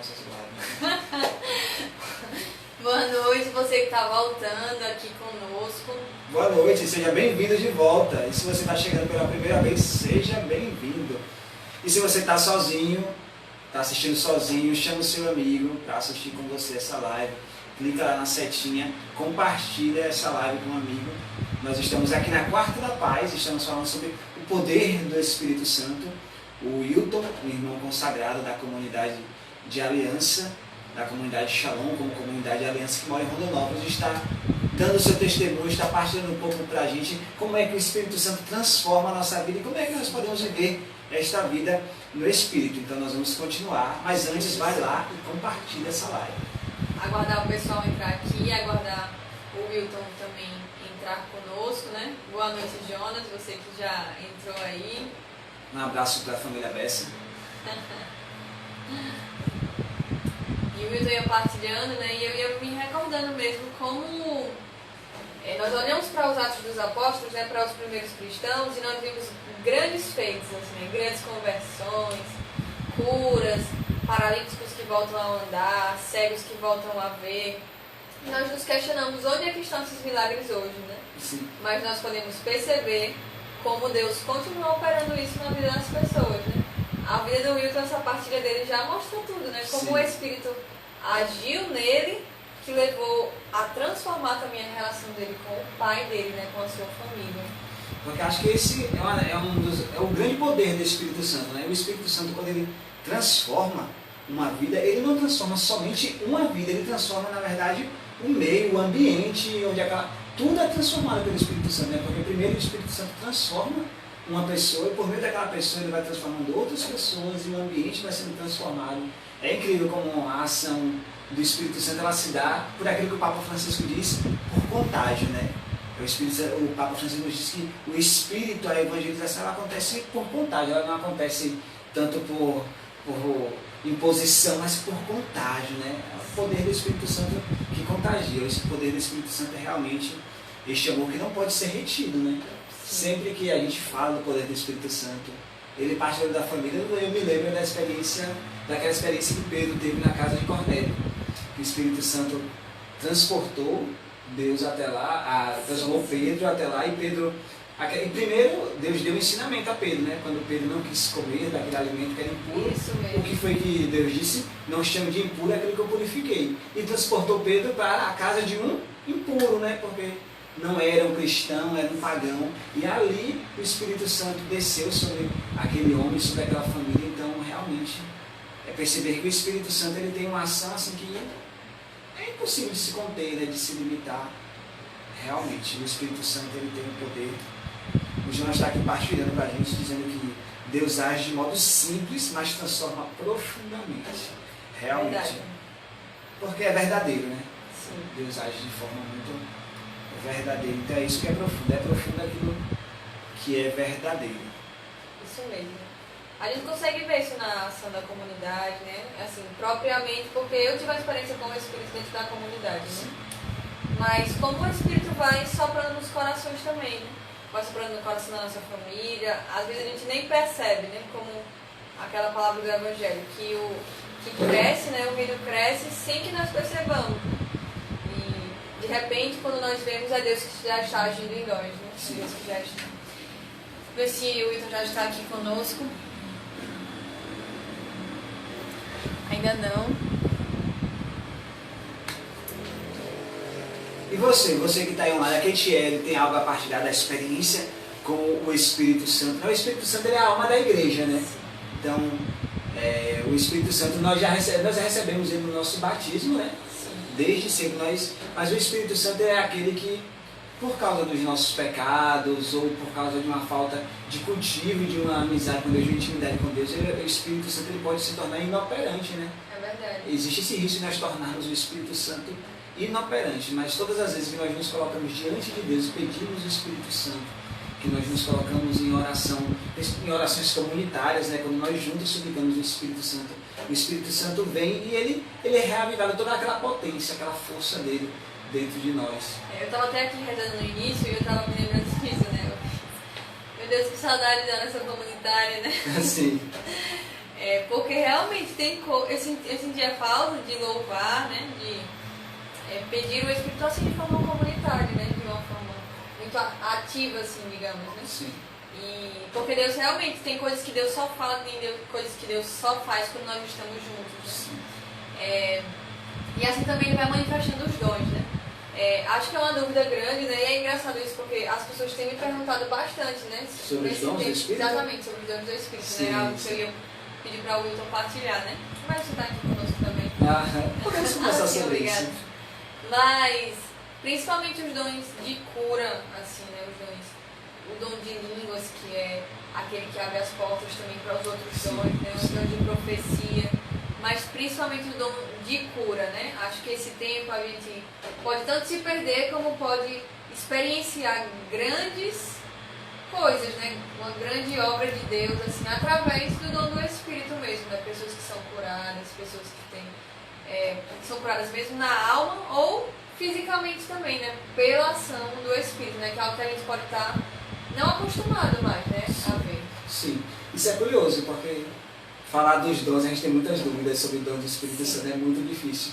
nossas lives. Boa noite, você que está voltando aqui conosco. Boa noite, seja bem-vindo de volta. E se você está chegando pela primeira vez, seja bem-vindo. E se você está sozinho, está assistindo sozinho, chama o seu amigo para assistir com você essa live. Clica lá na setinha, compartilha essa live com um amigo. Nós estamos aqui na Quarta da Paz, estamos falando sobre o poder do Espírito Santo. O Wilton, um irmão consagrado da comunidade de Aliança, da comunidade Shalom, como comunidade de Aliança que mora em Rondonópolis, está dando o seu testemunho, está partilhando um pouco para a gente como é que o Espírito Santo transforma a nossa vida e como é que nós podemos viver esta vida no Espírito. Então nós vamos continuar, mas antes vai lá e compartilha essa live. Aguardar o pessoal entrar aqui, aguardar o Wilton também entrar conosco, né? Boa noite, Jonas, você que já entrou aí. Um abraço para a família Bessa. E o Wilton ia partilhando, né? E eu ia me recordando mesmo como nós olhamos para os Atos dos Apóstolos, né? Para os primeiros cristãos, e nós vimos grandes feitos, assim, né? Grandes conversões, curas, paralíticos que voltam a andar, cegos que voltam a ver. E nós nos questionamos onde é que estão esses milagres hoje, né? Sim. Mas nós podemos perceber como Deus continua operando isso na vida das pessoas, né? A vida do Wilton, essa partilha dele já mostra tudo, né? Como o Espírito agiu nele, que levou a transformar também a relação dele com o pai dele, né? Com a sua família. Porque acho que esse é o grande poder do Espírito Santo, né? O Espírito Santo, quando ele transforma uma vida, ele não transforma somente uma vida, ele transforma, na verdade, o meio, o ambiente, onde tudo é transformado pelo Espírito Santo, né? Porque primeiro o Espírito Santo transforma uma pessoa e por meio daquela pessoa ele vai transformando outras pessoas e o ambiente vai sendo transformado. É incrível como a ação do Espírito Santo ela se dá por aquilo que o Papa Francisco diz, por contágio, né? O Papa Francisco diz que o Espírito, a evangelização, ela acontece por contágio, ela não acontece tanto por imposição, mas por contágio, né? É o poder do Espírito Santo que contagia. Esse poder do Espírito Santo é realmente este amor que não pode ser retido, né? Sempre que a gente fala do poder do Espírito Santo, ele parte da família. Eu me lembro daquela experiência que Pedro teve na casa de Cornélio. Que o Espírito Santo transportou Deus até lá, transformou Pedro até lá, e Pedro... E primeiro, Deus deu um ensinamento a Pedro, né? Quando Pedro não quis comer daquele alimento que era impuro, o que foi que Deus disse? Não chame de impuro aquilo que eu purifiquei. E transportou Pedro para a casa de um impuro, né? Porque não era um cristão, era um pagão. E ali o Espírito Santo desceu sobre aquele homem, sobre aquela família. Então, realmente, é perceber que o Espírito Santo ele tem uma ação assim que é impossível de se conter, né? De se limitar. Realmente, o Espírito Santo ele tem o poder. O Jonas está aqui partilhando para a gente, dizendo que Deus age de modo simples, mas transforma profundamente. Realmente. Verdade. Porque é verdadeiro, né? Sim. Deus age de forma muito verdadeira. Então é isso que é profundo aquilo que é verdadeiro. Isso mesmo. A gente consegue ver isso na ação da comunidade, né? Assim, propriamente, porque eu tive uma experiência com o Espírito dentro da comunidade, né? Mas como o Espírito vai soprando nos corações também, né? Vai soprando no coração da nossa família, às vezes a gente nem percebe, né? Como aquela palavra do Evangelho, que cresce, né? O reino cresce sem que nós percebamos. E de repente, quando nós vemos, é Deus que já está agindo em nós, né? Sim. Deus que já está. Ver se o Wilton já está aqui conosco. Ainda não. E você que está aí online, a Keitiele tem algo a partilhar da experiência com o Espírito Santo. O Espírito Santo é a alma da igreja, né? Então, o Espírito Santo nós já recebemos ele no nosso batismo, né? Desde sempre mas o Espírito Santo é aquele que, por causa dos nossos pecados ou por causa de uma falta de cultivo, de uma amizade com Deus, de intimidade com Deus, o Espírito Santo ele pode se tornar inoperante, né? É verdade. Existe esse risco de nós tornarmos o Espírito Santo inoperante, mas todas as vezes que nós nos colocamos diante de Deus e pedimos o Espírito Santo, que nós nos colocamos em orações comunitárias, né? Quando nós juntos suplicamos o Espírito Santo vem e ele é reavivado toda aquela potência, aquela força dele dentro de nós. Eu estava até aqui rezando no início e eu estava me lembrando disso, né? Meu Deus, que saudade da nossa comunitária, né? Assim. Porque realmente tem eu sentia falta de louvar, né? De pedir o Espírito assim de forma comunitária, né? De uma forma muito ativa, assim, digamos, né? Sim. E porque Deus realmente tem coisas que Deus só fala, tem coisas que Deus só faz quando nós estamos juntos, né? E assim também Ele vai manifestando os dons, né? Acho que é uma dúvida grande, né? E é engraçado isso porque as pessoas têm me perguntado bastante, né? Sobre os dons do Espírito? Exatamente, sobre os dons do Espírito, Sim, né? Algo que sim. eu ia pedir para o Wilton partilhar, né? Mas você está aqui conosco também. Podemos conversar sobre obrigada. isso. Mas, principalmente os dons de cura, assim, né? O dom de línguas, que é aquele que abre as portas também para os outros dons, né? O dom de profecia. Mas principalmente o dom de cura, né? Acho que esse tempo a gente pode tanto se perder como pode experienciar grandes coisas, né? Uma grande obra de Deus, assim, através do dom do Espírito mesmo, né? Pessoas que são curadas, pessoas que que são curadas mesmo na alma ou fisicamente também, né? Pela ação do Espírito, né? Que é algo que a gente pode estar não acostumado mais, né? A ver. Sim, isso é curioso, porque falar dos dons, a gente tem muitas dúvidas sobre o dom do Espírito Santo, é muito difícil.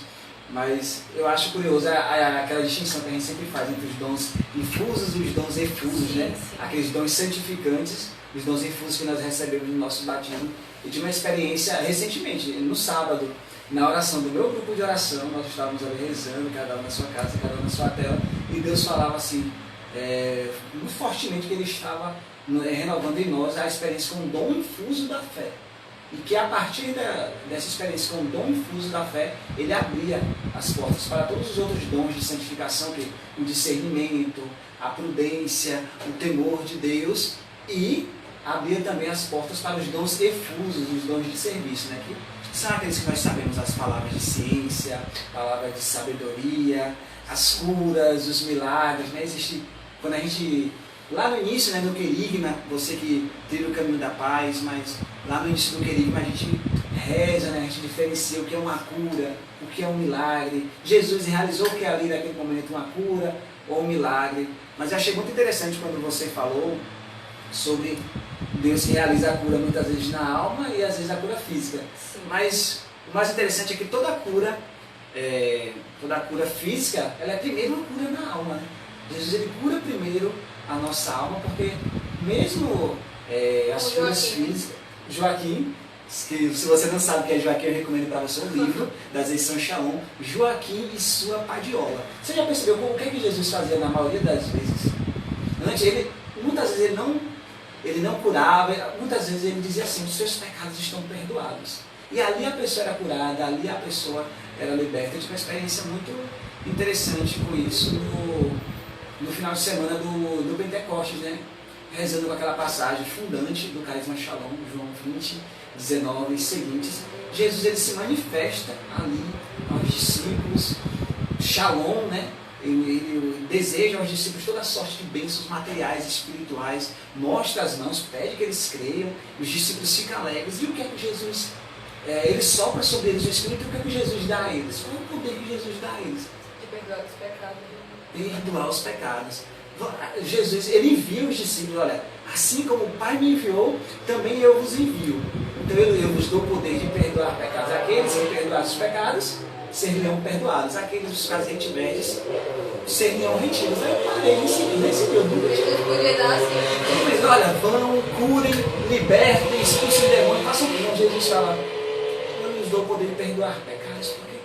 Mas eu acho curioso aquela distinção que a gente sempre faz entre os dons infusos e os dons efusos, Sim, né? sim. Aqueles dons santificantes, os dons infusos que nós recebemos no nosso batismo. Eu tive uma experiência recentemente, no sábado, na oração do meu grupo de oração, nós estávamos ali rezando, cada um na sua casa, cada um na sua tela, e Deus falava assim, muito fortemente que Ele estava renovando em nós a experiência com o dom infuso da fé. E que a partir dessa experiência com o dom infuso da fé, Ele abria as portas para todos os outros dons de santificação, que o discernimento, a prudência, o temor de Deus, e abria também as portas para os dons efusos, os dons de serviço, né? Que são aqueles que nós sabemos, as palavras de ciência, palavras de sabedoria, as curas, os milagres, né? Existe, quando a gente, lá no início, né, no querigma, você que trilha o caminho da paz, mas lá no início do querigma a gente reza, né, a gente diferencia o que é uma cura, o que é um milagre. Jesus realizou o que é ali naquele momento, uma cura ou um milagre. Mas eu achei muito interessante quando você falou sobre Deus que realiza a cura muitas vezes na alma e às vezes a cura física. Sim. Mas o mais interessante é que toda cura física, ela é primeiro uma cura na alma, né? Jesus, ele cura primeiro a nossa alma, porque mesmo as curas físicas... Joaquim, que se você não sabe o que é Joaquim, eu recomendo para você o livro das edições Shalom, Joaquim e sua Padiola. Você já percebeu o que Jesus fazia na maioria das vezes? Antes, muitas vezes ele não curava, muitas vezes ele dizia assim, os seus pecados estão perdoados. E ali a pessoa era curada, ali a pessoa era liberta. Eu tive uma experiência muito interessante com isso no final de semana do Pentecostes, né? Rezando com aquela passagem fundante do Carisma Shalom, João 20, 19 e seguintes. Jesus, ele se manifesta ali aos discípulos, Shalom, né? Ele deseja aos discípulos toda sorte de bênçãos materiais, espirituais, mostra as mãos, pede que eles creiam, os discípulos ficam alegres. E o que é que Jesus, ele sopra sobre eles o Espírito, e o que é que Jesus dá a eles? Qual é o poder que Jesus dá a eles? De perdoar os pecados. Perdoar os pecados. Jesus, ele envia os discípulos, olha, assim como o Pai me enviou, também eu vos envio. Então eu vos dou o poder de perdoar pecados. Aqueles que perdoarem os pecados, serão perdoados. Aqueles os pecados retiverdes, serão retidos. Aí eu parei nesse livro. Jesus podia dar assim. Mas olha, vão, curem, libertem, expulsem demônios, façam o que Jesus fala. Eu lhes dou o poder de perdoar pecados, porque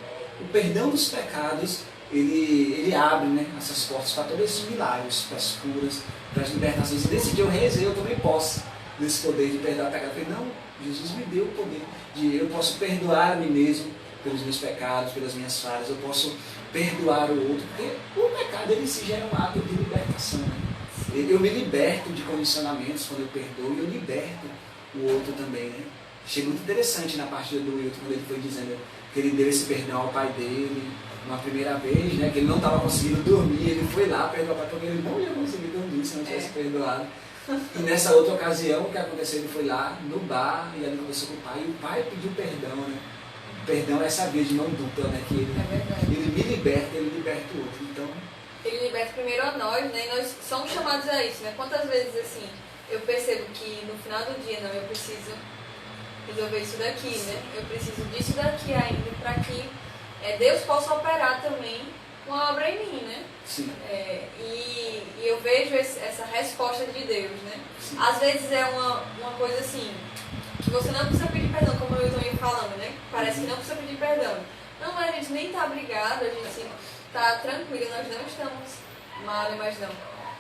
o perdão dos pecados, ele abre, né, essas portas para todos esses milagres, para as curas, para as libertações. E nesse dia eu rezei, eu tomei posse desse poder de perdoar pecados. Eu falei, não, Jesus me deu o poder de eu posso perdoar a mim mesmo pelos meus pecados, pelas minhas falhas, eu posso perdoar o outro, porque o pecado ele se gera um ato de libertação, né? Eu me liberto de condicionamentos quando eu perdoo e eu liberto o outro também, né? Achei muito interessante na partida do Wilton, quando ele foi dizendo que ele deu esse perdão ao pai dele uma primeira vez, né? Que ele não estava conseguindo dormir, ele foi lá perdoar o pai, porque ele não ia conseguir dormir se não tivesse perdoado. E nessa outra ocasião, o que aconteceu? Ele foi lá no bar e ali conversou com o pai, e o pai pediu perdão, né? Perdão é essa via de mão dupla, né? Que ele me liberta, ele liberta o outro. Então, ele liberta primeiro a nós, né? E nós somos chamados a isso, né? Quantas vezes, assim, eu percebo que no final do dia, não, eu preciso resolver isso daqui, né? Eu preciso disso daqui ainda para que Deus possa operar também uma obra em mim, né? Sim. E eu vejo essa resposta de Deus, né? Sim. Às vezes é uma coisa assim, que você não precisa pedir perdão, como eu estou falando, né? Parece que não precisa pedir perdão. Não, mas a gente nem tá brigado, a gente tá tranquilo, nós não estamos mal, mas não.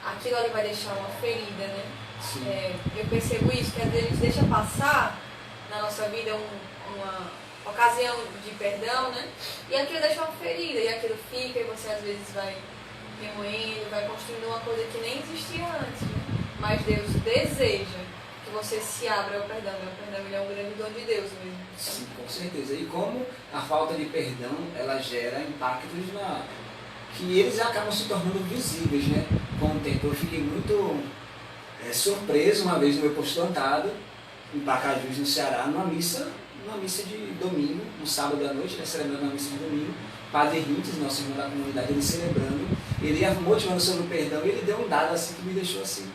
Aquilo ali vai deixar uma ferida, né? Eu percebo isso, que às vezes a gente deixa passar na nossa vida uma ocasião de perdão, né? E aquilo deixa uma ferida, e aquilo fica, e você às vezes vai remoendo, vai construindo uma coisa que nem existia antes, né? Mas Deus deseja que você se abra ao perdão, né? O perdão ele é um grande dom de Deus mesmo. Sim, com certeza. E como a falta de perdão, ela gera impactos que eles acabam se tornando visíveis, né? Com o tempo. Eu fiquei muito surpreso uma vez no meu postulantado, em Pacajus, no Ceará, numa missa de domingo, no sábado à noite, né, celebrando uma missa de domingo. Padre Rintes, nosso irmão da comunidade, ele celebrando, ele ia motivando sobre o perdão, e ele deu um dado assim que me deixou assim.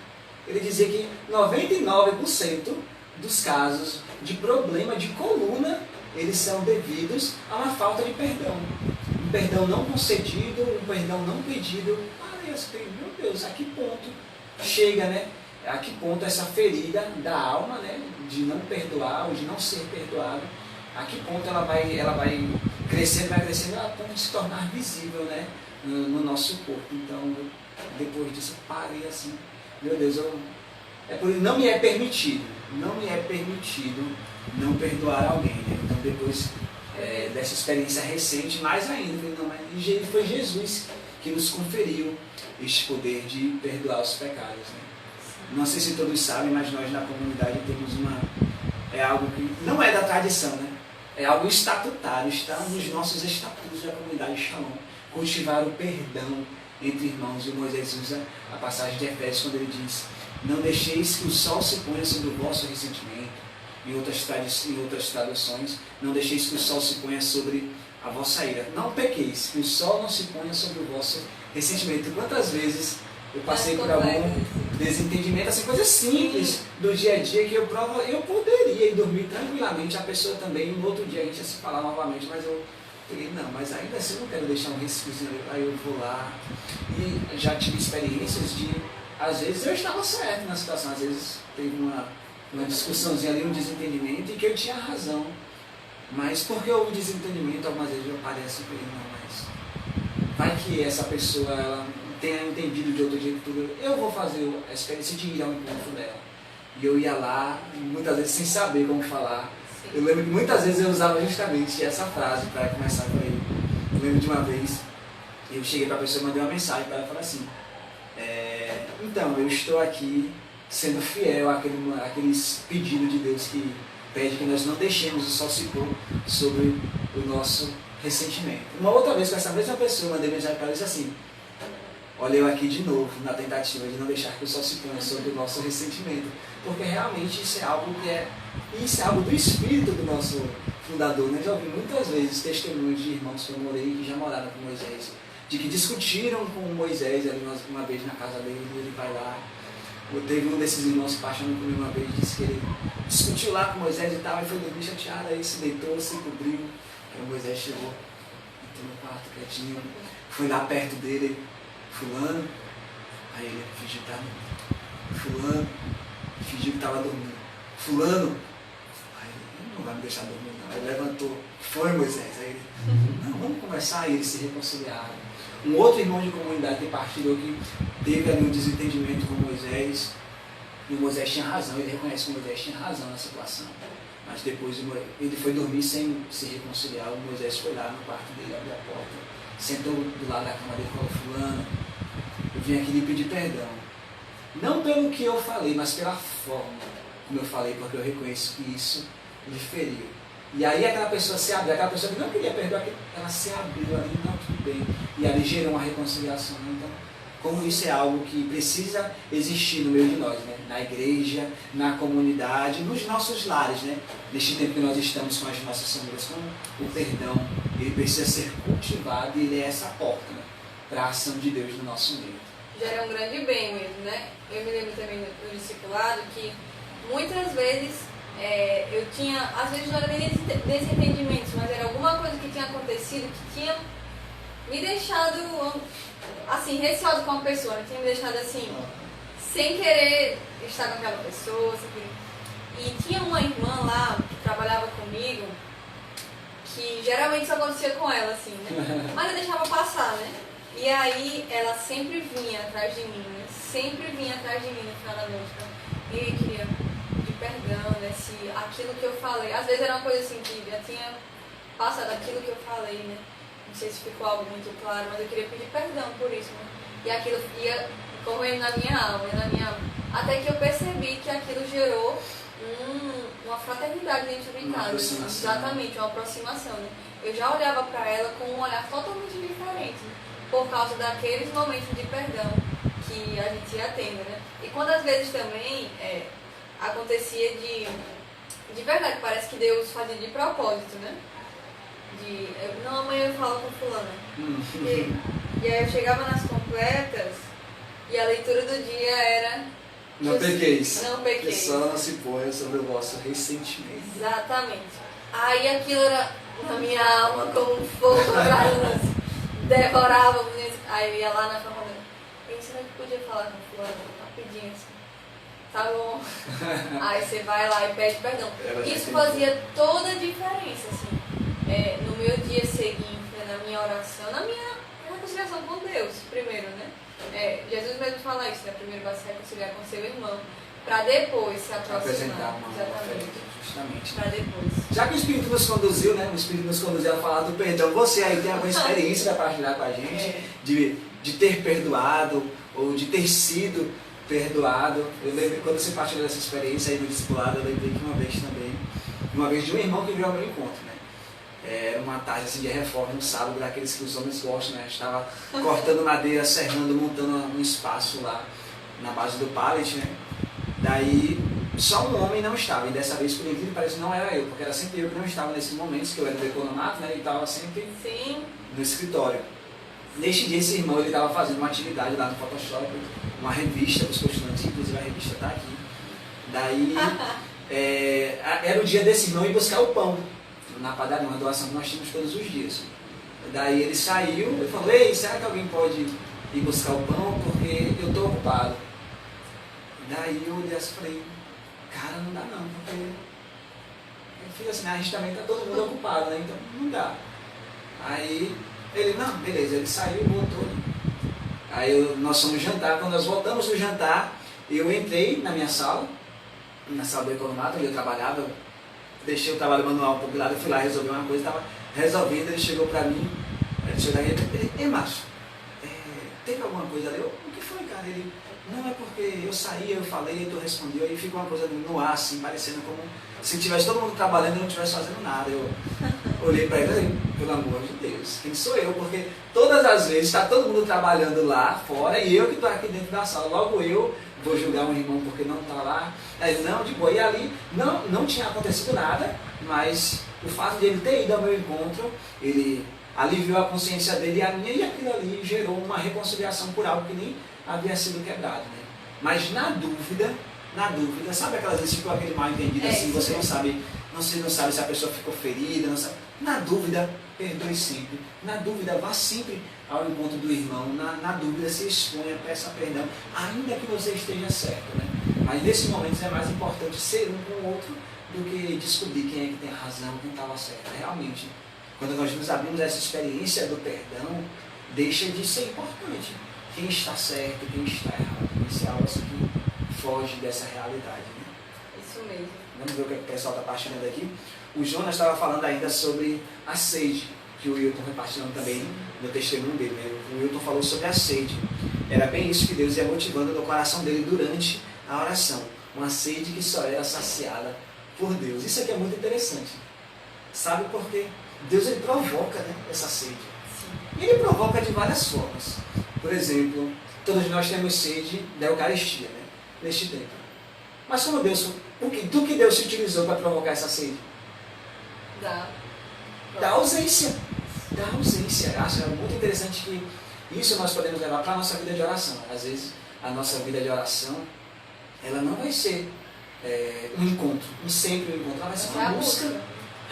Ele dizia que 99% dos casos de problema de coluna, eles são devidos a uma falta de perdão. Um perdão não concedido, um perdão não pedido. Meu Deus, a que ponto chega, né? A que ponto essa ferida da alma, né, de não perdoar ou de não ser perdoado, a que ponto ela vai crescendo a ponto de se tornar visível, né, no nosso corpo. Então, depois disso, eu parei assim, meu Deus, não me é permitido não perdoar alguém, né? Então, depois dessa experiência recente, mais ainda, foi Jesus que nos conferiu este poder de perdoar os pecados, né? Não sei se todos sabem, mas nós na comunidade temos algo que não é da tradição, né? É algo estatutário, está nos nossos estatutos da comunidade Shalom. Cultivar o perdão entre irmãos. E o Moisés usa a passagem de Efésios quando ele diz: não deixeis que o sol se ponha sobre o vosso ressentimento. Em outras traduções, não deixeis que o sol se ponha sobre a vossa ira. Não pequeis, que o sol não se ponha sobre o vosso ressentimento. Quantas vezes eu passei por algum desentendimento, assim, coisas simples do dia a dia que eu poderia ir dormir tranquilamente, a pessoa também, e no outro dia a gente ia se falar novamente, mas eu falei, não, mas ainda assim eu não quero deixar um resquício, aí eu vou lá. E já tive experiências de, às vezes eu estava certo na situação, às vezes teve uma discussãozinha ali, um desentendimento, e que eu tinha razão. Mas porque houve um desentendimento, algumas vezes eu pareço que não, mas vai que essa pessoa, ela tenha entendido de outro jeito, eu vou fazer a experiência de ir ao encontro dela. E eu ia lá, muitas vezes sem saber como falar. Sim. Eu lembro que muitas vezes eu usava justamente essa frase para começar com ele. Eu lembro de uma vez, eu cheguei para a pessoa e mandei uma mensagem para ela falar assim, então, eu estou aqui sendo fiel àquele pedido de Deus que pede que nós não deixemos o sol se pôr sobre o nosso ressentimento. Uma outra vez, com essa mesma pessoa, mandei mensagem para ela e disse assim, olha eu aqui de novo, na tentativa de não deixar que o sol se ponha sobre o nosso ressentimento. Porque realmente isso é algo do espírito do nosso fundador. Né? Já ouvi muitas vezes testemunhos de irmãos que eu morei, que já moraram com Moisés, de que discutiram com Moisés ali uma vez na casa dele, e ele vai lá. Teve um desses irmãos que apaixonou comigo uma vez, disse que ele discutiu lá com Moisés e tal, e foi dormir chateado, aí se deitou, se cobriu. Aí o Moisés chegou, entrou no quarto quietinho, foi lá perto dele, fulano, aí ele fingiu que estava dormindo. Fulano, fingiu que estava dormindo. Fulano, aí ele não vai me deixar dormir não. Aí ele levantou, foi Moisés, aí ele, não, vamos conversar, e eles se reconciliaram. Um outro irmão de comunidade que partilhou que teve ali um desentendimento com Moisés, e o Moisés tinha razão, ele reconhece que o Moisés tinha razão na situação. Mas depois ele foi dormir sem se reconciliar, o Moisés foi lá no quarto dele, abriu a porta, sentou do lado da cama dele e falou, fulano, eu vim aqui lhe pedir perdão. Não pelo que eu falei, mas pela forma como eu falei, porque eu reconheço que isso lhe feriu. E aí aquela pessoa se abriu, aquela pessoa que não queria perdoar, ela se abriu ali, não, tudo bem. E ali gerou uma reconciliação. Então, como isso é algo que precisa existir no meio de nós, né? Na igreja, na comunidade, nos nossos lares, né? Neste tempo que nós estamos com as nossas famílias, com o perdão, ele precisa ser cultivado e ele é essa porta, né? Para a ação de Deus no nosso meio. Gera um grande bem mesmo, né? Eu me lembro também no discipulado que muitas vezes eu tinha, às vezes não era nem desentendimentos, mas era alguma coisa que tinha acontecido que tinha me deixado, assim, receosa com a pessoa, tinha me deixado assim, sem querer estar com aquela pessoa, sem querer. E tinha uma irmã lá que trabalhava comigo, que geralmente isso acontecia com ela, assim, né? Mas eu deixava passar, né? E aí ela sempre vinha atrás de mim, né? Sempre vinha atrás de mim no final da noite. E eu queria pedir perdão, né? Se aquilo que eu falei, às vezes era uma coisa assim que já tinha passado aquilo que eu falei, né? Não sei se ficou algo muito claro, mas eu queria pedir perdão por isso, né? E aquilo ia correndo na minha alma, até que eu percebi que aquilo gerou uma fraternidade dentro de casa. Exatamente, uma aproximação, né? Eu já olhava para ela com um olhar totalmente diferente, né? Por causa daqueles momentos de perdão que a gente ia tendo, né? E quando às vezes também acontecia de verdade, parece que Deus fazia de propósito, né? Não, amanhã eu falo com fulana. E aí eu chegava nas completas e a leitura do dia era... Não pequeis. Não pequeis. Que só não se ponha sobre o vosso ressentimento. Exatamente. Aí aquilo era na minha alma como um fogo assim, devorava. Aí eu ia lá na faculdade. Será que podia falar com fulano rapidinho assim? Tá bom. Aí você vai lá e pede perdão. Isso fazia toda a diferença, assim. No meu dia seguinte, na minha oração, na minha reconciliação com Deus, primeiro, né? Jesus mesmo fala isso, né? Primeiro vai se reconciliar com seu irmão, para depois se aproximar. Exatamente. Justamente. Para depois. Já que o Espírito nos conduziu, né? O Espírito nos conduziu a falar do perdão. Você aí tem alguma experiência para partilhar com a gente? De ter perdoado ou de ter sido perdoado. Eu lembro quando você partilhou dessa experiência aí do discipulado, eu lembrei que uma vez de um irmão que veio ao meu encontro, né? Era uma tarde assim, de reforma, um sábado, daqueles que os homens gostam, né? Estava cortando madeira, serrando, montando um espaço lá na base do pallet, né? Daí só um homem não estava, e dessa vez, por incrível que pareça, não era eu, porque era sempre eu que não estava nesses momentos, que eu era do economato, né? E estava sempre no escritório. Neste dia, esse irmão estava fazendo uma atividade lá no Photoshop, uma revista para os costurantes, inclusive a revista está aqui. Daí, era o dia desse irmão ir buscar o pão na padaria, uma doação que nós tínhamos todos os dias. Daí ele saiu, eu falei, ei, será que alguém pode ir buscar o pão? Porque eu estou ocupado. Daí eu olhei assim e falei, cara, não dá não, porque eu fiz assim, a gente também está todo mundo ocupado, né? Então não dá. Aí ele, não, beleza, ele saiu, voltou. Aí nós fomos jantar, quando nós voltamos do jantar, eu entrei na minha sala, na sala do economato, onde eu trabalhava, deixei o trabalho manual um pouco de lado, eu fui lá resolver uma coisa, estava resolvendo, ele chegou para mim, ele chegou aí, ei Márcio, teve alguma coisa ali? O que foi, cara? Ele, não, é porque eu saí, eu falei, tu respondeu, aí ficou uma coisa no ar, assim, parecendo como se tivesse todo mundo trabalhando e não estivesse fazendo nada. Eu olhei para ele e falei, pelo amor de Deus, quem sou eu? Porque todas as vezes está todo mundo trabalhando lá fora e eu que estou aqui dentro da sala, logo eu vou julgar um irmão porque não está lá. Aí não, de boa, e ali não tinha acontecido nada, mas o fato de ele ter ido ao meu encontro, ele aliviou a consciência dele e a minha, e aquilo ali gerou uma reconciliação por algo que nem havia sido quebrado, né? Mas na dúvida, sabe aquelas vezes que ficou aquele mal entendido assim, você não sabe se a pessoa ficou ferida, não sabe. Na dúvida, perdoe sempre. Na dúvida, vá sempre ao encontro do irmão. Na dúvida, se exponha, peça perdão, ainda que você esteja certo, né? Mas nesses momentos é mais importante ser um com o outro do que descobrir quem é que tem a razão, quem estava certo. Realmente, quando nós nos abrimos essa experiência do perdão, deixa de ser importante quem está certo, quem está errado. Isso é algo assim que foge dessa realidade, né? Isso mesmo. Vamos ver o que o pessoal está partilhando aqui. O Jonas estava falando ainda sobre a sede, que o Wilton foi partilhando também no testemunho dele, né? O Wilton falou sobre a sede. Era bem isso que Deus ia motivando no coração dele durante a oração. Uma sede que só era saciada por Deus. Isso aqui é muito interessante. Sabe por quê? Deus ele provoca, né, essa sede. E ele provoca de várias formas. Por exemplo, todos nós temos sede da Eucaristia, né, neste tempo. Mas como Deus, do que Deus se utilizou para provocar essa sede? Da ausência. Da ausência. Acho muito interessante que isso nós podemos levar para a nossa vida de oração. Às vezes, a nossa vida de oração, ela não vai ser um encontro, sempre um encontro. Ela vai ser É uma a busca.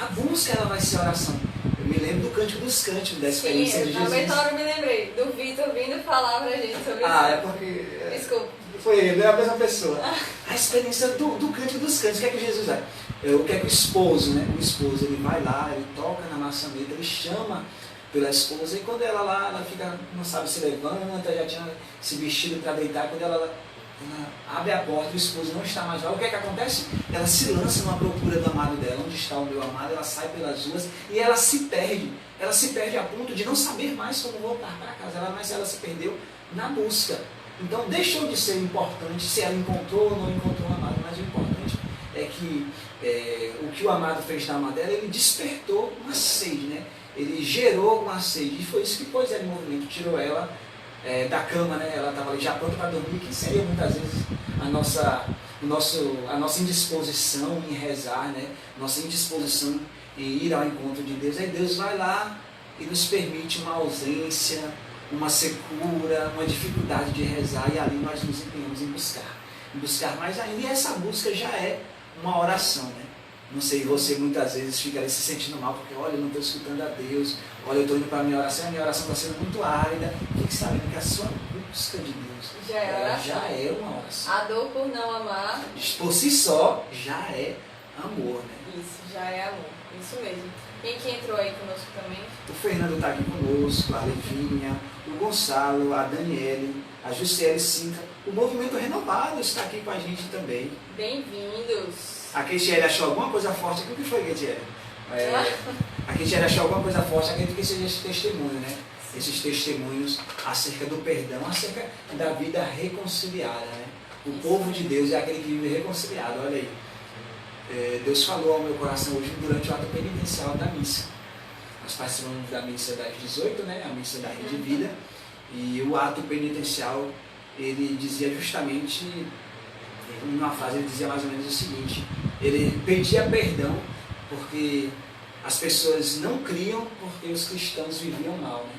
A busca ela vai ser oração. Eu me lembro do Cântico dos Cânticos, da experiência de Sim, na Jesus. mesma hora eu me lembrei do Vitor vindo falar pra gente sobre isso. É porque Desculpa. foi ele, é a mesma pessoa. A experiência do Cântico dos Cânticos, o que é que Jesus é? O que é que o esposo, né? O esposo, ele vai lá, ele toca na maçaneta, ele chama pela esposa, e quando ela lá, ela fica, não sabe se levanta, já tinha se vestido para deitar, quando ela abre a porta, o esposo não está mais lá, o que é que acontece? Ela se lança numa procura do amado dela, onde está o meu amado, ela sai pelas ruas e ela se perde a ponto de não saber mais como voltar para casa, mas ela se perdeu na busca. Então deixou de ser importante se ela encontrou ou não encontrou o amado, mas o importante é que o que o amado fez na alma dela, ele despertou uma sede, né? Ele gerou uma sede, e foi isso que pôs ela em movimento, tirou ela da cama, né? Ela estava ali já pronta para dormir, que seria muitas vezes a nossa indisposição em rezar, né? Nossa indisposição em ir ao encontro de Deus. Aí Deus vai lá e nos permite uma ausência, uma secura, uma dificuldade de rezar, e ali nós nos empenhamos em buscar mais ainda, e essa busca já é uma oração, né? Não sei, você muitas vezes fica ali se sentindo mal, porque olha, eu não estou escutando a Deus, olha, eu estou indo para a minha oração está sendo muito árida. Fique sabendo que a sua busca de Deus já é uma oração. A dor por não amar. Por si só, já é amor, né? Isso, já é amor. Isso mesmo. Quem que entrou aí conosco também? O Fernando está aqui conosco, a Levinha, o Gonçalo, a Daniele, a Jussiele Cinca. O Movimento Renovado está aqui com a gente também. Bem-vindos. A Keitiele achou alguma coisa forte aqui. O que foi, Keitiele? A Keitiele achou alguma coisa forte, acredito que seja esse testemunho, né? Esses testemunhos acerca do perdão, acerca da vida reconciliada, né? O povo de Deus é aquele que vive reconciliado, olha aí. Deus falou ao meu coração hoje durante o ato penitencial da missa. Nós participamos da missa das 18, né? A missa da Rede Vida. E o ato penitencial, ele dizia justamente, numa frase, ele dizia mais ou menos o seguinte: ele pedia perdão porque as pessoas não criam, porque os cristãos viviam mal, né?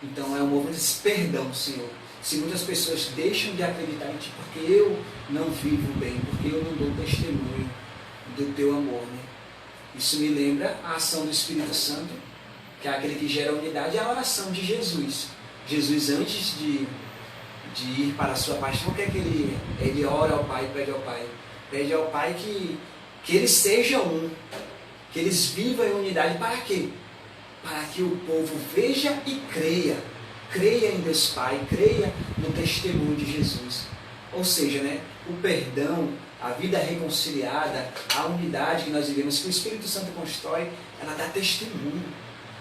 Então é um movimento de perdão, Senhor. Se muitas pessoas deixam de acreditar em Ti porque eu não vivo bem, porque eu não dou testemunho do Teu amor, né? Isso me lembra a ação do Espírito Santo, que é aquele que gera a unidade, e a oração de Jesus. Jesus, antes de ir para a sua paixão, o que é que ele ora ao Pai, pede ao Pai que eles sejam um, que eles vivam em unidade. Para quê? Para que o povo veja e creia em Deus Pai, creia no testemunho de Jesus. Ou seja, né, o perdão, a vida reconciliada, a unidade que nós vivemos, que o Espírito Santo constrói, ela dá testemunho.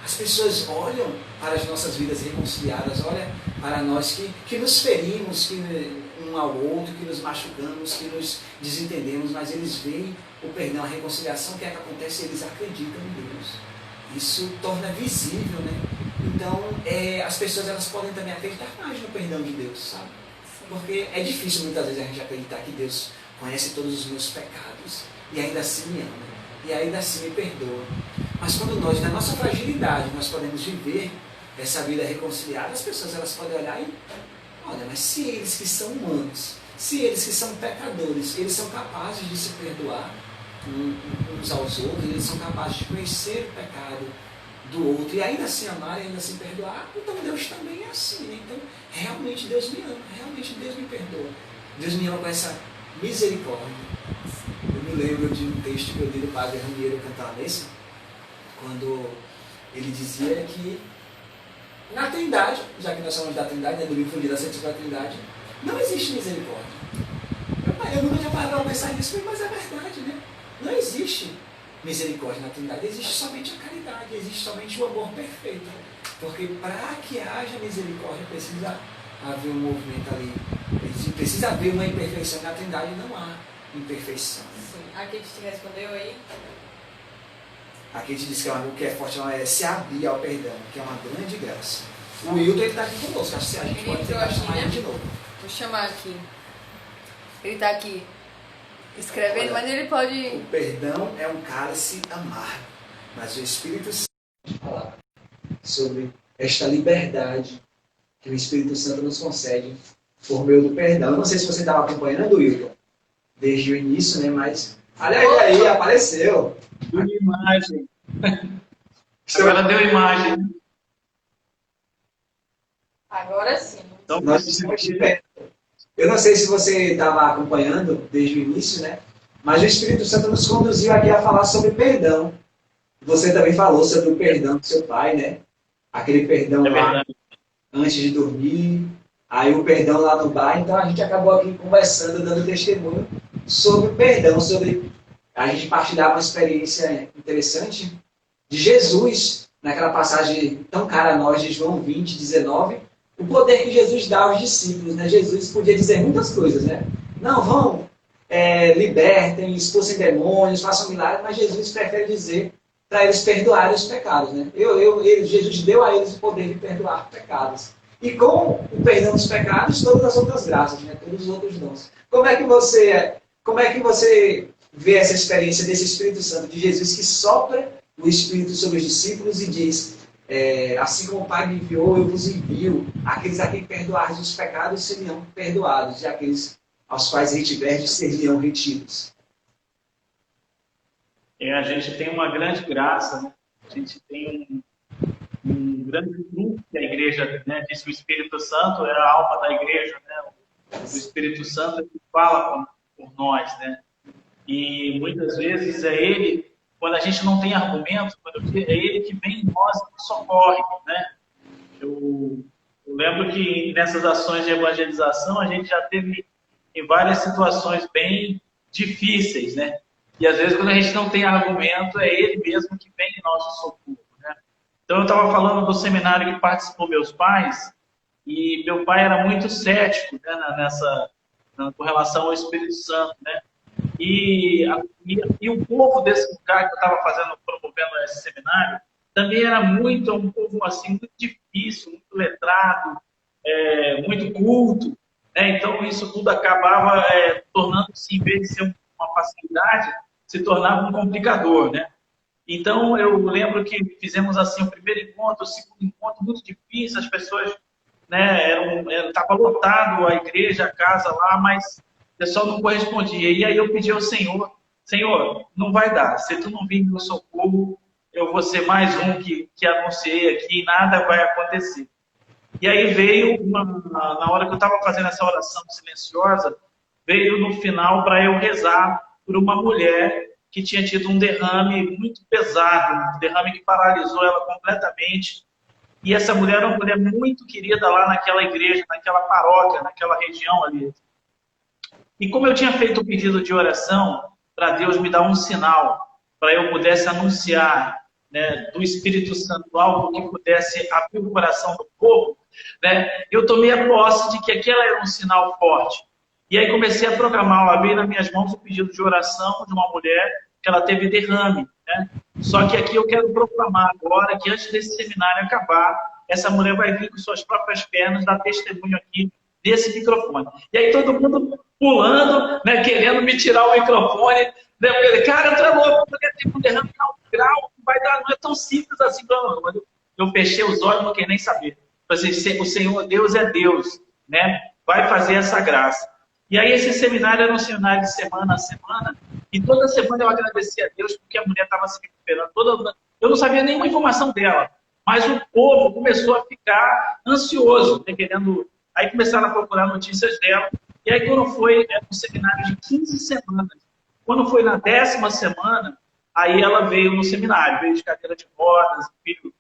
As pessoas olham para as nossas vidas reconciliadas, olham para nós que nos ferimos, que um ao outro, que nos machucamos, que nos desentendemos, mas eles veem o perdão, a reconciliação, o que é que acontece? Eles acreditam em Deus. Isso torna visível, né? Então, as pessoas elas podem também acreditar mais no perdão de Deus, sabe? Porque é difícil muitas vezes a gente acreditar que Deus conhece todos os meus pecados e ainda assim me ama, e ainda assim me perdoa. Mas quando nós, na nossa fragilidade, nós podemos viver essa vida reconciliada, as pessoas elas podem olhar e, olha, mas se eles que são humanos, se eles que são pecadores, eles são capazes de se perdoar uns aos outros, eles são capazes de conhecer o pecado do outro e ainda assim amar e ainda assim perdoar, então Deus também é assim, né? Então realmente Deus me ama, realmente Deus me perdoa. Deus me ama com essa misericórdia. Eu me lembro de um texto que eu li do padre Raniero Cantalamessa, quando ele dizia que na Trindade, já que nós somos da Trindade, né, do livro Fundido da Santíssima Trindade, não existe misericórdia. Eu nunca tinha parado para pensar nisso, mas é verdade, né? Não existe misericórdia na Trindade, existe somente a caridade, existe somente o amor perfeito. Porque para que haja misericórdia precisa haver um movimento ali, precisa haver uma imperfeição. Na Trindade não há imperfeição. Sim. A Kate te respondeu aí? A Kate disse que o que é forte é se abrir ao perdão, que é uma grande graça. O Wilton está aqui conosco, acho que a gente pode tentar chamar ele de novo. Vou chamar aqui. Ele está aqui escrevendo, mas ele pode... O perdão é um cálice amargo, mas o Espírito Santo fala sobre esta liberdade que o Espírito Santo nos concede por meio do perdão. Eu não sei se você estava acompanhando, Wilton, desde o início, né? Mas olha ele aí, apareceu. Deu imagem. Agora deu imagem. Agora sim. Então, Nós estamos de pé. Eu não sei se você estava acompanhando desde o início, né? Mas o Espírito Santo nos conduziu aqui a falar sobre perdão. Você também falou sobre o perdão do seu pai, né? Aquele perdão é lá verdade. antes de dormir, aí o perdão lá no bar. Então a gente acabou aqui conversando, dando testemunho sobre o perdão, sobre a gente partilhar uma experiência interessante de Jesus, naquela passagem tão cara a nós de João 20, 19, o poder que Jesus dá aos discípulos, né? Jesus podia dizer muitas coisas, né? Não, vão, libertem, expulsem demônios, façam milagres, mas Jesus prefere dizer para eles perdoarem os pecados, né? Jesus deu a eles o poder de perdoar pecados. E com o perdão dos pecados, todas as outras graças, né? Todos os outros dons. Como é que você vê essa experiência desse Espírito Santo, de Jesus que sopra o Espírito sobre os discípulos e diz, assim como o Pai me enviou, eu vos envio. Aqueles a quem perdoardes os pecados seriam perdoados, e aqueles aos quais retiverdes seriam retidos. A gente tem uma grande graça, né? A gente tem um grande grupo que a igreja, né, diz que o Espírito Santo é a alma da igreja, né? O Espírito Santo é que fala por nós, né? E muitas vezes é ele, quando a gente não tem argumento, é ele que vem em nós e nos socorre, né? Eu lembro que nessas ações de evangelização a gente já teve em várias situações bem difíceis, né? E às vezes quando a gente não tem argumento, é ele mesmo que vem em nosso socorro, né? Então eu estava falando do seminário que participou meus pais, e meu pai era muito cético, né, com relação ao Espírito Santo, né? E o povo desse lugar que eu estava promovendo esse seminário, também era um povo assim, muito difícil, muito letrado, muito culto, né? Então isso tudo acabava tornando-se, em vez de ser uma facilidade, se tornava um complicador, né? Então eu lembro que fizemos assim o primeiro encontro, o segundo encontro, muito difícil, as pessoas, né, estava lotado a igreja, a casa lá, mas o pessoal não correspondia. E aí eu pedi ao Senhor, não vai dar. Se tu não vir no meu socorro, eu vou ser mais um que anunciei aqui e nada vai acontecer. E aí veio, na hora que eu estava fazendo essa oração silenciosa, veio no final para eu rezar por uma mulher que tinha tido um derrame muito pesado, um derrame que paralisou ela completamente. E essa mulher era uma mulher muito querida lá naquela igreja, naquela paróquia, naquela região ali. E como eu tinha feito o pedido de oração para Deus me dar um sinal, para eu pudesse anunciar, né, do Espírito Santo algo que pudesse abrir o coração do povo, né, eu tomei a posse de que aquela era um sinal forte. E aí comecei a proclamar, eu abri nas minhas mãos o pedido de oração de uma mulher que ela teve derrame, né? Só que aqui eu quero proclamar agora que antes desse seminário acabar, essa mulher vai vir com suas próprias pernas dar testemunho aqui desse microfone. E aí todo mundo pulando, né, querendo me tirar o microfone. Né? Eu falei, cara, tu é louco, mulher tem um derrame de alto grau, não é tão simples assim. Não. Mas eu fechei os olhos, não queria nem saber. Falei assim, o Senhor Deus é Deus, né? Vai fazer essa graça. E aí esse seminário era um seminário de semana a semana, e toda semana eu agradecia a Deus porque a mulher estava se recuperando. Eu não sabia nenhuma informação dela, mas o povo começou a ficar ansioso, né, querendo. Aí começaram a procurar notícias dela, e aí quando foi um seminário de 15 semanas, quando foi na 10ª semana, aí ela veio no seminário, veio de cadeira de rodas, o filho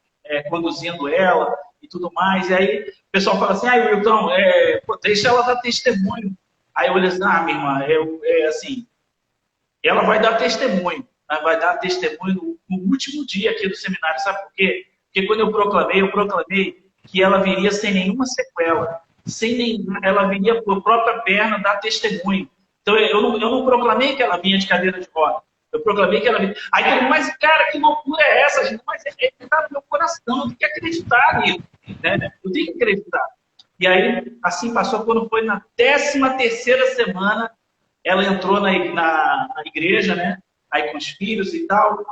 conduzindo ela e tudo mais, e aí o pessoal fala assim, Wilton, deixa ela dar testemunho. Aí eu olhei assim, minha irmã, assim, ela vai dar testemunho, ela vai dar testemunho no último dia aqui do seminário, sabe por quê? Porque quando eu proclamei que ela viria sem nenhuma sequela, ela viria por própria perna dar testemunho. Então eu não proclamei que ela vinha de cadeira de roda, eu proclamei que ela vinha. Aí todo mundo, mas cara, que loucura é essa, gente? Mas está no meu coração, eu tenho que acreditar nisso, né? Eu tenho que acreditar. E aí, assim passou, quando foi na 13ª semana, ela entrou na igreja, né? Aí com os filhos e tal.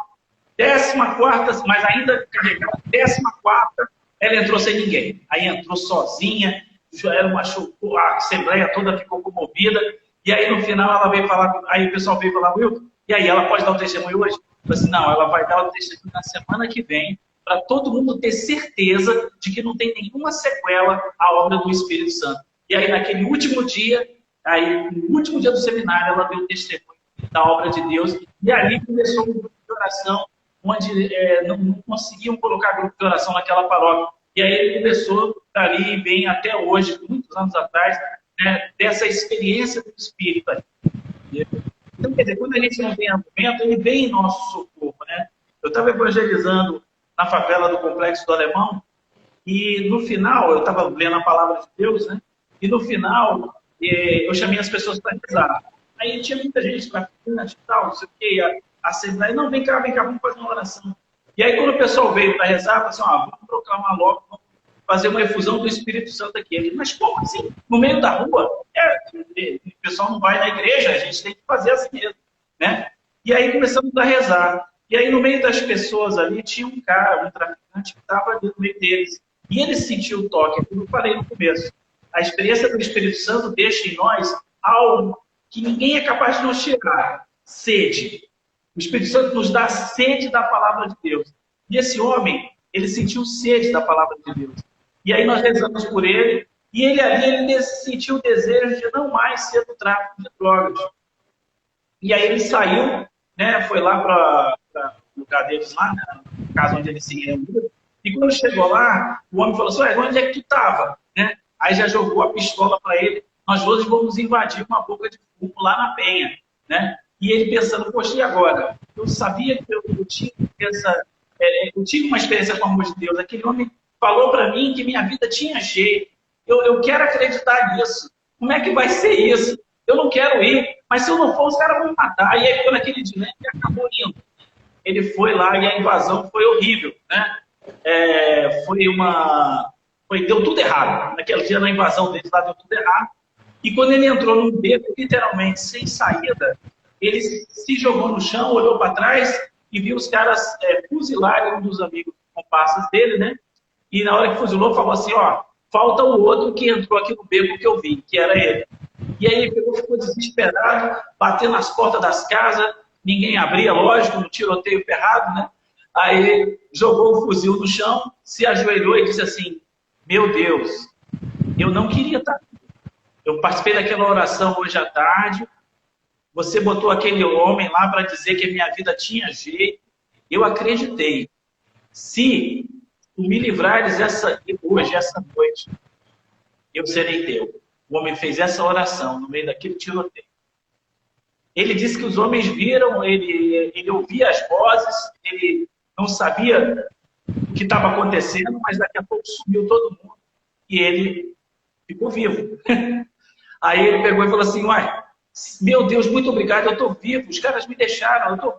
14ª, mas ainda carregada, 14ª, ela entrou sem ninguém. Aí entrou sozinha, a assembleia toda ficou comovida. E aí no final ela veio falar, aí o pessoal veio falar, Will, e aí ela pode dar o testemunho hoje? Eu falei assim, não, ela vai dar o testemunho na semana que vem, para todo mundo ter certeza de que não tem nenhuma sequela à obra do Espírito Santo. E aí naquele último dia, aí no último dia do seminário, ela deu o testemunho da obra de Deus, e ali começou um grupo de oração, onde não conseguiam colocar grupo de oração naquela paróquia. E aí ele começou dali e vem até hoje, muitos anos atrás, né, dessa experiência do Espírito. Então, quer dizer, quando a gente não tem argumento, ele vem em nosso socorro, né? Eu estava evangelizando na favela do Complexo do Alemão, e no final, eu estava lendo a palavra de Deus, né? E no final, eu chamei as pessoas para rezar. Aí tinha muita gente traficante e tal, não sei o que, a Assembleia, não, vem cá, vamos fazer uma oração. E aí, quando o pessoal veio para rezar, eu falei assim, vamos proclamar logo, vamos fazer uma efusão do Espírito Santo aqui. Ele, mas como assim? No meio da rua? O pessoal não vai na igreja, a gente tem que fazer assim mesmo, né? E aí começamos a rezar. E aí, no meio das pessoas ali, tinha um cara, um traficante, que estava ali no meio deles. E ele sentiu o toque, como eu falei no começo. A experiência do Espírito Santo deixa em nós algo que ninguém é capaz de nos tirar. Sede. O Espírito Santo nos dá sede da palavra de Deus. E esse homem, ele sentiu sede da palavra de Deus. E aí nós rezamos por ele, e ele ali, ele sentiu o desejo de não mais ser do tráfico de drogas. E aí ele saiu, né, foi lá para o lugar deles lá, né, no caso onde ele se reuniu, e quando chegou lá, o homem falou assim, ué, onde é que tu estava? Né? Aí já jogou a pistola para ele, nós hoje vamos invadir uma boca de fumo lá na Penha, né? E ele pensando, poxa, e agora? Eu sabia que eu tive uma experiência com o amor de Deus, aquele homem falou para mim que minha vida tinha jeito, eu quero acreditar nisso, como é que vai ser isso? Eu não quero ir, mas se eu não for, os caras vão me matar. E aí, quando aquele dilema, ele acabou indo. Ele foi lá e a invasão foi horrível, né? Deu tudo errado. Naquele dia, na invasão deles lá, deu tudo errado. E quando ele entrou num beco, literalmente, sem saída, ele se jogou no chão, olhou para trás e viu os caras fuzilarem um dos amigos comparsas dele, né? E na hora que fuzilou, falou assim, falta o outro que entrou aqui no beco que eu vi, que era ele. E aí ele ficou desesperado, batendo nas portas das casas, ninguém abria, lógico, no tiroteio ferrado, né? Aí jogou o fuzil no chão, se ajoelhou e disse assim, meu Deus, eu não queria estar aqui. Eu participei daquela oração hoje à tarde, você botou aquele homem lá para dizer que a minha vida tinha jeito, eu acreditei. Se tu me livrares hoje, essa noite, eu serei teu. O homem fez essa oração no meio daquele tiroteio. Ele disse que os homens viram, ele ouvia as vozes, ele não sabia o que estava acontecendo, mas daqui a pouco sumiu todo mundo e ele ficou vivo. Aí ele pegou e falou assim, meu Deus, muito obrigado, eu estou vivo, os caras me deixaram, eu estou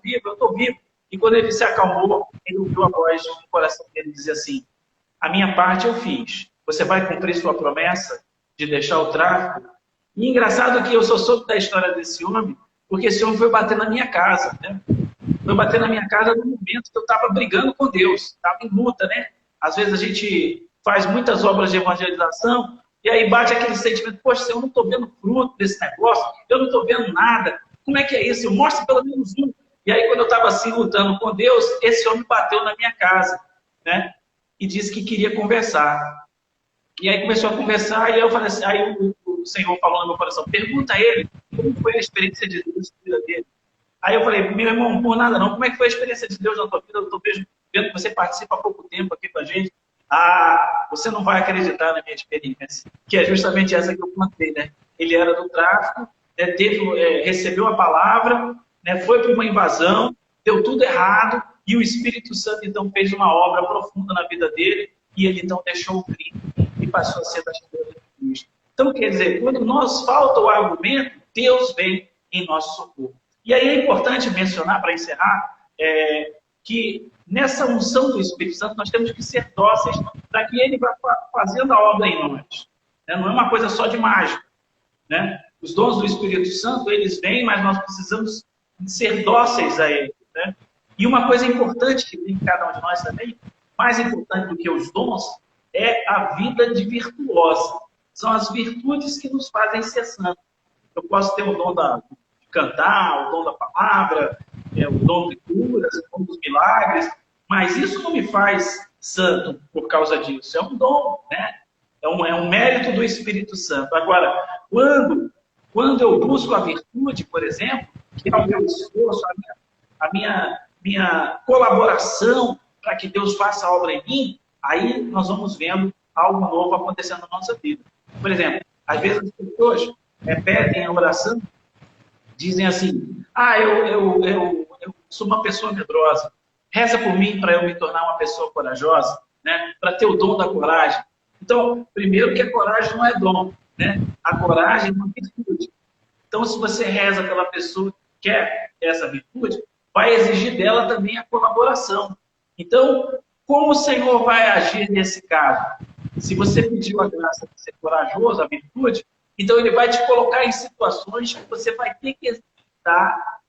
vivo. E quando ele se acalmou, ele ouviu a voz no coração dele dizer assim, a minha parte eu fiz, você vai cumprir sua promessa de deixar o tráfico? E engraçado que eu só soube da história desse homem, porque esse homem foi bater na minha casa, né? Foi bater na minha casa no momento que eu estava brigando com Deus, estava em luta, né? Às vezes a gente faz muitas obras de evangelização e aí bate aquele sentimento, poxa, eu não estou vendo fruto desse negócio, eu não estou vendo nada, como é que é isso? Eu mostro pelo menos um. E aí quando eu estava assim lutando com Deus, esse homem bateu na minha casa, né? E disse que queria conversar. E aí começou a conversar, e aí eu falei assim, aí o Senhor falou no meu coração, pergunta a ele como foi a experiência de Deus na vida dele. Aí eu falei, meu irmão, por nada não, como é que foi a experiência de Deus na tua vida? Eu estou vendo que você participa há pouco tempo aqui com a gente. Você não vai acreditar na minha experiência, que é justamente essa que eu contei, né? Ele era do tráfico, né? Recebeu a palavra, né? Foi para uma invasão, deu tudo errado, e o Espírito Santo então fez uma obra profunda na vida dele, e ele então deixou o crime e passou a ser das coisas de Cristo. Então, quer dizer, quando nos falta o argumento, Deus vem em nosso socorro. E aí é importante mencionar, para encerrar, que nessa unção do Espírito Santo nós temos que ser dóceis para que ele vá fazendo a obra em nós. Né? Não é uma coisa só de mágica. Né? Os dons do Espírito Santo, eles vêm, mas nós precisamos ser dóceis a ele. Né? E uma coisa importante que tem em cada um de nós também, mais importante do que os dons, é a vida de virtuosa. São as virtudes que nos fazem ser santos. eu posso ter o dom de cantar, o dom da palavra, o dom de curas, o dom dos milagres, mas isso não me faz santo por causa disso. É um dom, né? É um mérito do Espírito Santo. Agora, quando eu busco a virtude, por exemplo, que é o meu esforço, a minha colaboração para que Deus faça a obra em mim, aí nós vamos vendo algo novo acontecendo na nossa vida. Por exemplo, às vezes as pessoas pedem a oração, dizem assim, eu sou uma pessoa medrosa, reza por mim para eu me tornar uma pessoa corajosa, né? Para ter o dom da coragem. Então, primeiro que a coragem não é dom, né? A coragem é uma virtude. Então, se você reza pela pessoa que quer essa virtude, vai exigir dela também a colaboração. Então, como o Senhor vai agir nesse caso? Se você pediu a graça de ser corajoso, a virtude, então Ele vai te colocar em situações que você vai ter que exercitar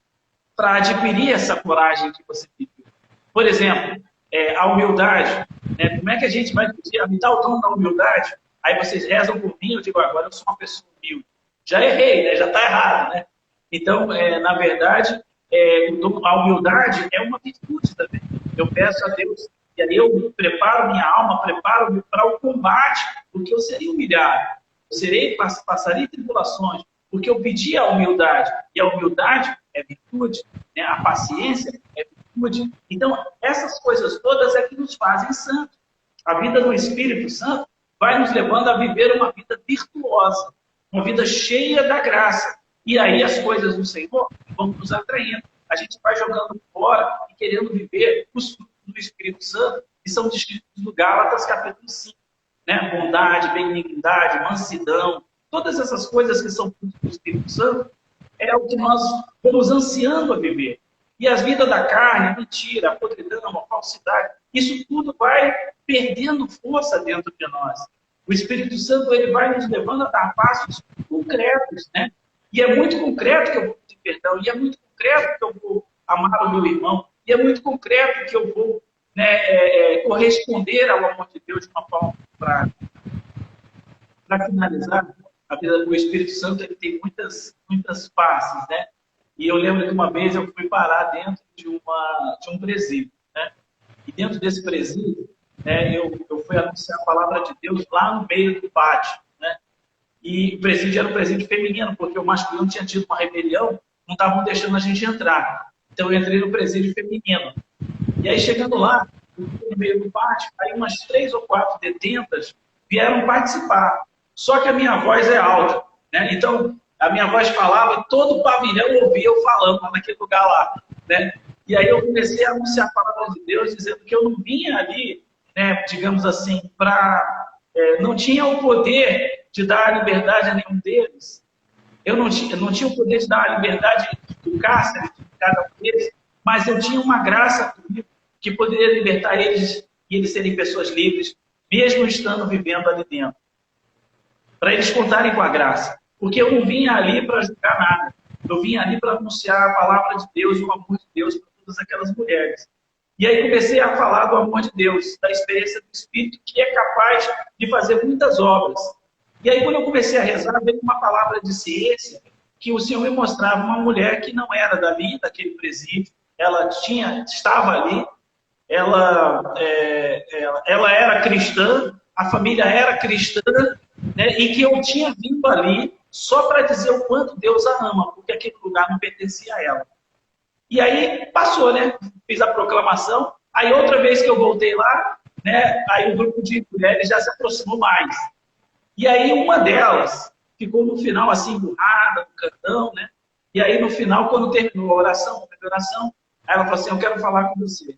para adquirir essa coragem que você pediu. Por exemplo, a humildade. Né? Como é que a gente vai pedir? Me dá o dom da humildade? Aí vocês rezam por mim, eu digo, agora eu sou uma pessoa humilde. Já errei, né? Já está errado. Né? Então, na verdade, a humildade é uma virtude também. Eu peço a Deus, e aí eu preparo minha alma, preparo-me para o combate, porque eu serei humilhado. Eu passarei tribulações, porque eu pedi a humildade. E a humildade é virtude, né? A paciência é virtude. Então, essas coisas todas é que nos fazem santos. A vida do Espírito Santo vai nos levando a viver uma vida virtuosa, uma vida cheia da graça. E aí as coisas do Senhor vão nos atraindo. A gente vai jogando fora e querendo viver os frutos do Espírito Santo, que são descritos no Gálatas, capítulo 5. Né? Bondade, benignidade, mansidão, todas essas coisas que são frutos do Espírito Santo, é o que nós vamos ansiando a viver. E as vidas da carne, a mentira, a podridão, a falsidade, isso tudo vai perdendo força dentro de nós. O Espírito Santo ele vai nos levando a dar passos concretos, né? E é muito concreto que eu vou pedir perdão, e é muito concreto que eu vou amar o meu irmão, e é muito concreto que eu vou corresponder ao amor de Deus de uma forma prática. Para finalizar, a vida do Espírito Santo ele tem muitas faces, né? E eu lembro que uma vez eu fui parar dentro de um presídio, né? E dentro desse presídio, né, eu fui anunciar a palavra de Deus lá no meio do pátio, né? E o presídio era um presídio feminino, porque o masculino tinha tido uma rebelião, não estavam deixando a gente entrar. Então eu entrei no presídio feminino. E aí chegando lá, no meio do pátio, aí umas 3 ou 4 detentas vieram participar. Só que a minha voz é alta, né? Então a minha voz falava, todo o pavilhão ouvia eu falando naquele lugar lá, né? E aí eu comecei a anunciar a palavra de Deus, dizendo que eu não vinha ali, né, digamos assim, não tinha o poder de dar a liberdade a nenhum deles. Eu não tinha o poder de dar a liberdade do cárcere de cada um deles, mas eu tinha uma graça comigo que poderia libertar eles e eles serem pessoas livres, mesmo estando vivendo ali dentro. Para eles contarem com a graça. Porque eu não vinha ali para julgar nada. Eu vinha ali para anunciar a palavra de Deus, o amor de Deus para todas aquelas mulheres. E aí comecei a falar do amor de Deus, da experiência do Espírito, que é capaz de fazer muitas obras. E aí quando eu comecei a rezar, veio uma palavra de ciência, que o Senhor me mostrava uma mulher que não era dali, daquele presídio, ela estava ali, ela era cristã, a família era cristã, né, e que eu tinha vindo ali só para dizer o quanto Deus a ama, porque aquele lugar não pertencia a ela. E aí passou, né? Fiz a proclamação. Aí outra vez que eu voltei lá, né? Aí o grupo de mulheres já se aproximou mais. E aí uma delas ficou no final assim, emburrada, no cantão, né? E aí no final, quando terminou a oração, aí ela falou assim, eu quero falar com você.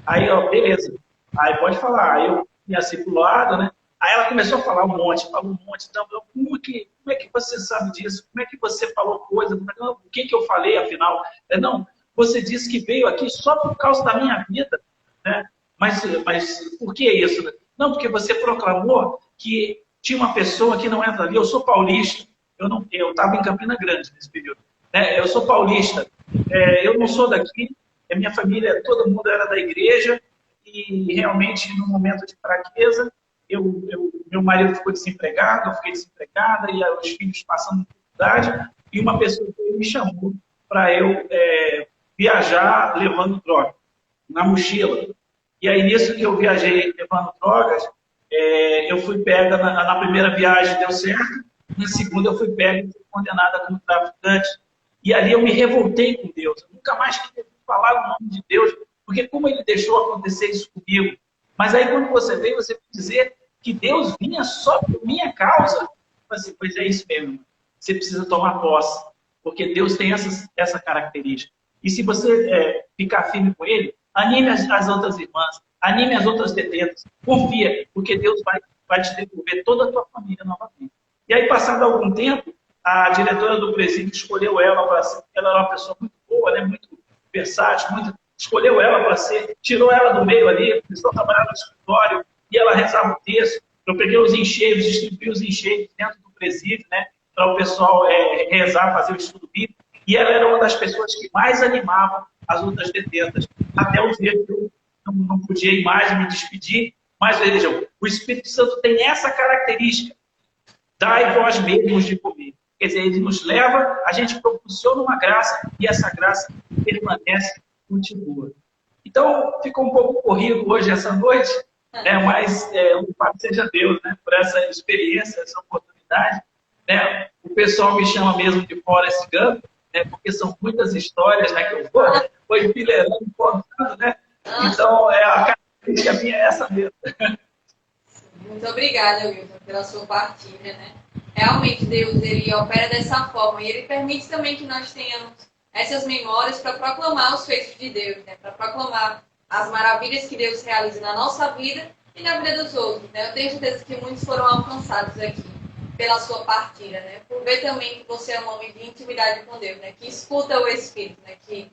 Aí, ó, beleza. Aí pode falar. Aí eu ia assim pro lado, né? Aí ela começou a falar um monte. Então, como é que você sabe disso? Como é que você falou coisa? O que eu falei, afinal? Não, você disse que veio aqui só por causa da minha vida, né? Mas por que isso? Não, porque você proclamou que tinha uma pessoa que não entra ali. Eu sou paulista. Eu estava em Campina Grande nesse período. Né? Eu sou paulista. Eu não sou daqui. A minha família, todo mundo era da igreja. E realmente, no momento de fraqueza, meu marido ficou desempregado, eu fiquei desempregada, e os filhos passando dificuldade. e uma pessoa me chamou para eu viajar levando droga na mochila. E aí, nisso que eu viajei levando drogas, eu fui pega na primeira viagem, deu certo. Na segunda, eu fui pega e fui condenada como traficante. E ali eu me revoltei com Deus. Eu nunca mais queria falar o nome de Deus, porque como ele deixou acontecer isso comigo. Mas aí, quando você veio, você dizer que Deus vinha só por minha causa. Assim, pois é isso mesmo. Você precisa tomar posse, porque Deus tem essa característica. E se você ficar firme com ele, anime as outras irmãs, anime as outras detentas, confia, porque Deus vai te devolver toda a tua família novamente. E aí, passado algum tempo, a diretora do presídio escolheu ela para ser, ela era uma pessoa muito boa, né, muito versátil, escolheu ela para ser, tirou ela do meio ali, começou a trabalhar no escritório, e ela rezava o texto. Eu peguei os encheios, distribuí os encheios dentro do presídio, né, para o pessoal rezar, fazer o estudo bíblico. E ela era uma das pessoas que mais animava as outras detentas. Até o dia que eu não podia ir mais, me despedir. Mas vejam, o Espírito Santo tem essa característica. Dai vós mesmos de comer. Quer dizer, ele nos leva, a gente proporciona uma graça e essa graça permanece, continua. Então, ficou um pouco corrido hoje, essa noite, né, mas louvado seja Deus, né, por essa experiência, essa oportunidade. Né? O pessoal me chama mesmo de Forrest Gump, né, porque são muitas histórias, né, que eu vou enfileirando, contando, né? Então, a característica minha é essa mesmo. Muito obrigada, Wilton, pela sua partilha, né? Realmente, Deus, ele opera dessa forma e ele permite também que nós tenhamos essas memórias para proclamar os feitos de Deus, né? Para proclamar as maravilhas que Deus realiza na nossa vida e na vida dos outros, né? Eu tenho certeza que muitos foram alcançados aqui pela sua partilha, né? Por ver também que você é um homem de intimidade com Deus, né? Que escuta o Espírito, né? Que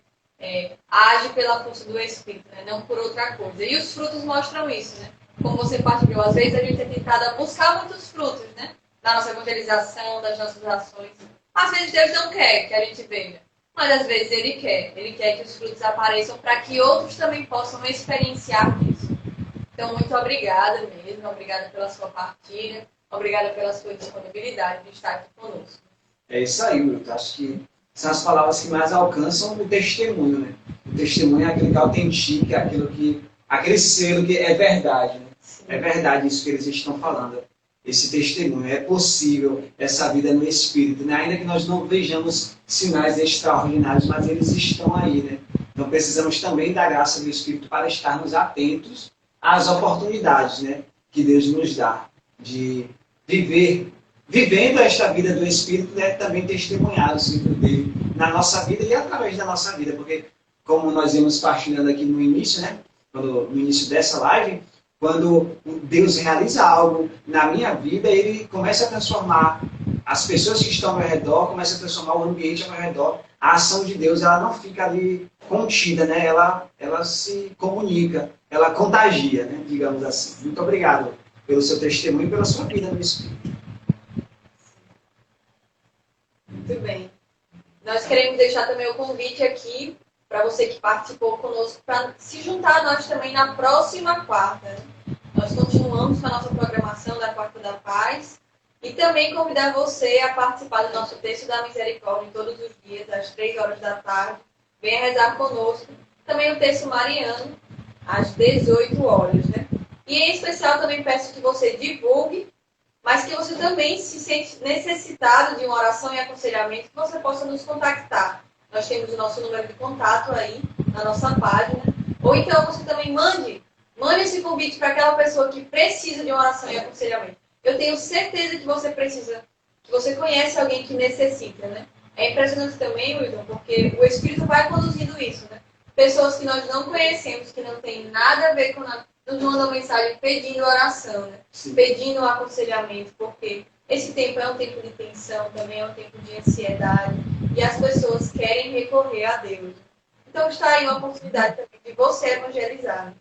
age pela força do Espírito, né? Não por outra coisa. E os frutos mostram isso, né? Como você partilhou, às vezes a gente é tentado a buscar muitos frutos, né? Da nossa evangelização, das nossas ações. Às vezes Deus não quer que a gente veja, mas às vezes Ele quer. Ele quer que os frutos apareçam para que outros também possam experienciar isso. Então, muito obrigada mesmo. Obrigada pela sua partilha. Obrigada pela sua disponibilidade de estar aqui conosco. É isso aí, Wilton. Acho que são as palavras que mais alcançam o testemunho, né? O testemunho é aquilo que autentica, aquele selo que é verdade, né? Sim. É verdade isso que eles estão falando. Esse testemunho, é possível essa vida no Espírito, né? Ainda que nós não vejamos sinais extraordinários, mas eles estão aí, né? Então precisamos também da graça do Espírito para estarmos atentos às oportunidades, né, que Deus nos dá de vivendo esta vida do Espírito, né, também testemunhar o Espírito dele na nossa vida e através da nossa vida, porque como nós vimos partilhando aqui no início, né, no início dessa live, quando Deus realiza algo na minha vida, Ele começa a transformar as pessoas que estão ao meu redor, começa a transformar o ambiente ao meu redor. A ação de Deus, ela não fica ali contida, né? Ela se comunica, ela contagia, né? Digamos assim. Muito obrigado pelo seu testemunho e pela sua vida no Espírito. Muito bem. Nós queremos deixar também o convite aqui para você que participou conosco, para se juntar a nós também na próxima quarta. Né? Nós continuamos com a nossa programação da Quarta da Paz e também convidar você a participar do nosso Texto da Misericórdia todos os dias, às 3 horas da tarde. Venha rezar conosco. Também o Texto Mariano, às 18 horas. Né? E em especial também peço que você divulgue, mas que você também se sente necessitado de uma oração e aconselhamento, que você possa nos contactar. Nós temos o nosso número de contato aí na nossa página. Ou então você também mande esse convite para aquela pessoa que precisa de uma oração e aconselhamento. Eu tenho certeza que você precisa, que você conhece alguém que necessita, né? É impressionante também, Wilton, porque o Espírito vai conduzindo isso, né? Pessoas que nós não conhecemos, que não tem nada a ver com nada, nos mandam mensagem pedindo oração, né? Pedindo aconselhamento, porque esse tempo é um tempo de tensão, também é um tempo de ansiedade. E as pessoas querem recorrer a Deus. Então está aí uma oportunidade também de você evangelizar.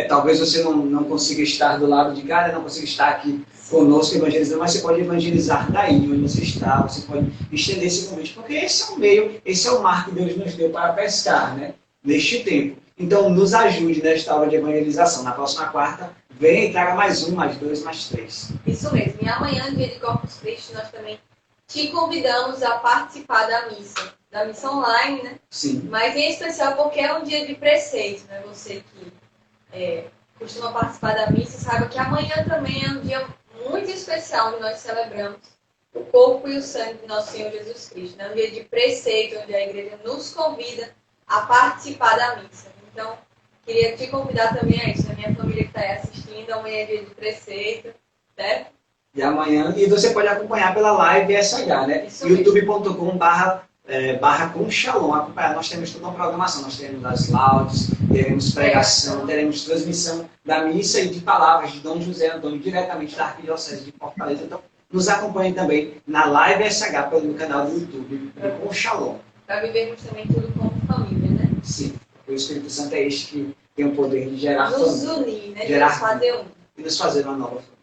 Talvez você não consiga estar do lado de cá, não consiga estar aqui conosco evangelizando, mas você pode evangelizar daí onde você está, você pode estender esse convite, porque esse é o meio, esse é o mar que Deus nos deu para pescar, né? Neste tempo. Então nos ajude nesta aula de evangelização. Na próxima quarta, venha e traga mais um, mais dois, mais três. Isso mesmo. E amanhã, dia de Corpus Christi, nós também te convidamos a participar da missa online, né? Sim. Mas em especial porque é um dia de preceito, né? Você que costuma participar da missa, saiba que amanhã também é um dia muito especial onde nós celebramos o corpo e o sangue de nosso Senhor Jesus Cristo. É um dia de preceito, onde a igreja nos convida a participar da missa. Então, queria te convidar também a isso. A minha família que está aí assistindo, amanhã é dia de preceito, certo? E amanhã, e você pode acompanhar pela live SH, né? youtube.com/barra com Shalom. Acompanhar, nós temos toda uma programação, nós teremos as laudes, teremos pregação, teremos transmissão da missa e de palavras de Dom José Antônio, diretamente da Arquidiocese de Fortaleza. Então, nos acompanhe também na live SH pelo canal do YouTube, com Shalom. Para vivermos também tudo como família, né? Sim, o Espírito Santo é este que tem o poder de gerar nos família, unir, né? gerar Nos fazer um. e nos fazer uma nova família.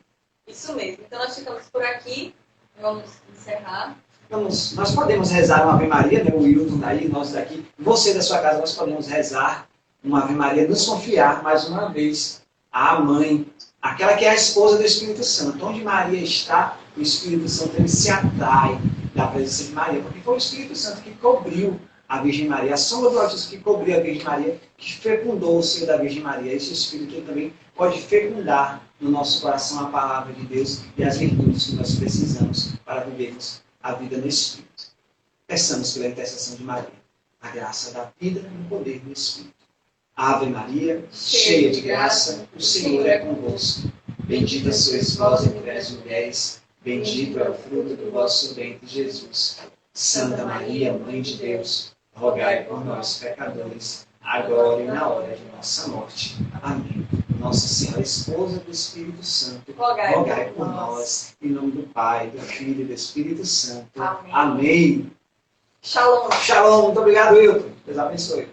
Isso mesmo. Então nós ficamos por aqui. Vamos encerrar. Nós podemos rezar uma Ave Maria, né? O Wilton daí, nós daqui, você da sua casa, nós podemos rezar uma Ave Maria, nos confiar mais uma vez à Mãe, aquela que é a esposa do Espírito Santo. Onde Maria está, o Espírito Santo ele se atrai da presença de Maria, porque foi o Espírito Santo que cobriu a Virgem Maria, a sombra do Altíssimo que cobriu a Virgem Maria, que fecundou o seio da Virgem Maria. Esse Espírito ele também pode fecundar no nosso coração a palavra de Deus e as virtudes que nós precisamos para vivermos a vida no Espírito. Peçamos pela intercessão de Maria a graça da vida e o poder do Espírito. Ave Maria, cheia de graça, o Senhor é convosco. Bendita sois vós entre as mulheres, bendito é o fruto do vosso ventre, Jesus. Santa Maria, Mãe de Deus, rogai por nós, pecadores, agora e na hora de nossa morte. Amém. Nossa Senhora, esposa do Espírito Santo, rogai por nós. Em nome do Pai, do Filho e do Espírito Santo. Amém. Amém. Shalom. Shalom. Muito obrigado, Wilton. Deus abençoe.